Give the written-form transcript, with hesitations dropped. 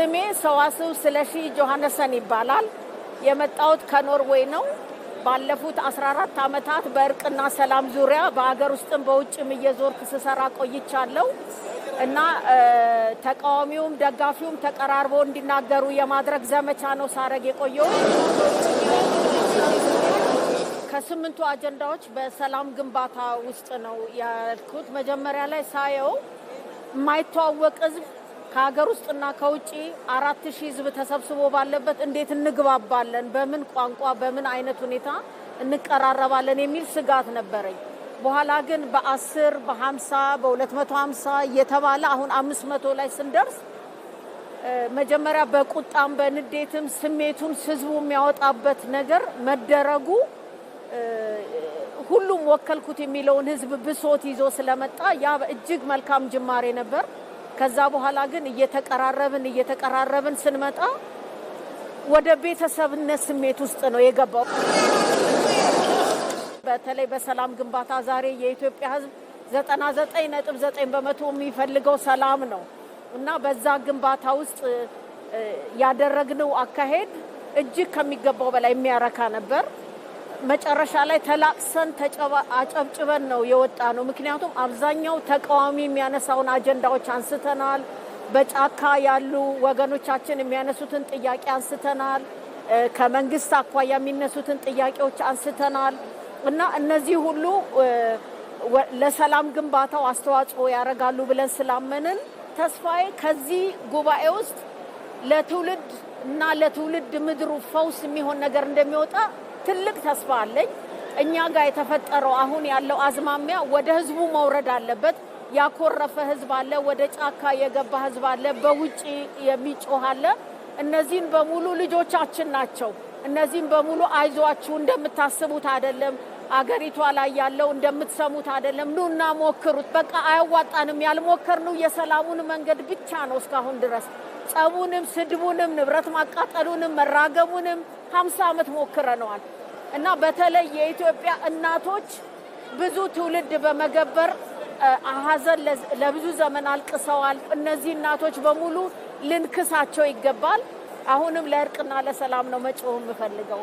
ስሜ ሰዋስው ስለሺ ጆሐንሰን ይባላል። የመጣሁት ከኖርዌይ ነው። ባለፉት 14 ዓመታት በእርቅና ሰላም ዙሪያ በአገር ውስጥም በውጭም እየዞርኩ ስሰራ ቆይቻለሁ እና ተቃዋሚውም ደጋፊውም ተቀራርቦ እንዲናገሩ የማድረግ ዘመቻ ነው ሳረግ የቆየው። ከስምንቱ አጀንዳዎች በሰላም ግንባታ ውስጥ ነው ያልኩት። መጀመሪያ ላይ ሳየው የማይተዋወቅ ህዝብ ከሀገር ውስጥና ከውጪ 4000 ህዝብ ተሰብስቦ ባለበት እንዴት እንግባባለን፣ በምን ቋንቋ በምን አይነት ሁኔታ እንቀራረባለን የሚል ስጋት ነበረኝ። በኋላ ግን በ10 በ50 በ250 እየተባለ አሁን 500 ላይ ስንደርስ መጀመሪያ በቁጣም በንዴትም ስሜቱን ህዝቡ የሚያወጣበት ነገር መደረጉ ሁሉም ወከልኩት የሚለውን ህዝብ ብሶት ይዞ ስለመጣ ያ እጅግ መልካም ጅማሬ ነበር። ከዛ በኋላ ግን እየተቀራረብን ስንመጣ ወደ ቤተሰብነት ስሜት ውስጥ ነው የገባው። በተለይ በሰላም ግንባታ ዛሬ የኢትዮጵያ ህዝብ 99.9% የሚፈልገው ሰላም ነው እና በዛ ግንባታ ውስጥ ያደረግነው አካሄድ እጅግ ከሚገባው በላይ የሚያረካ ነበር። መጨረሻ ላይ ተላቅሰን አጨብጭበን ነው የወጣ ነው። ምክንያቱም አብዛኛው ተቃዋሚ የሚያነሳውን አጀንዳዎች አንስተናል። በጫካ ያሉ ወገኖቻችን የሚያነሱትን ጥያቄ አንስተናል። ከመንግስት አኳያ የሚነሱትን ጥያቄዎች አንስተናል እና እነዚህ ሁሉ ለሰላም ግንባታው አስተዋጽኦ ያደርጋሉ ብለን ስላመንን ተስፋዬ ከዚህ ጉባኤ ውስጥ ለትውልድ እና ለትውልድ ምድሩ ፈውስ የሚሆን ነገር እንደሚወጣ ትልቅ ተስፋ አለኝ። እኛ ጋር የተፈጠረው አሁን ያለው አዝማሚያ ወደ ህዝቡ መውረድ አለበት። ያኮረፈ ህዝብ አለ፣ ወደ ጫካ የገባ ህዝብ አለ፣ በውጪ የሚጮህ አለ። እነዚህን በሙሉ ልጆቻችን ናቸው። እነዚህን በሙሉ አይዟችሁ እንደምታስቡት አይደለም፣ አገሪቷ ላይ ያለው እንደምትሰሙት አይደለም፣ ኑና ሞክሩት። በቃ አያዋጣንም። ያልሞከርነው የሰላሙን መንገድ ብቻ ነው እስካሁን ድረስ። ጸቡንም ስድቡንም ንብረት ማቃጠሉንም መራገሙንም 50 ዓመት ሞክረናል እና በተለይ የኢትዮጵያ እናቶች ብዙ ትውልድ በመገበር ሀዘን ለብዙ ዘመን አልቅሰዋል። እነዚህ እናቶች በሙሉ ልንክሳቸው ይገባል። አሁንም ለእርቅና ለሰላም ነው መጮህ የምፈልገው።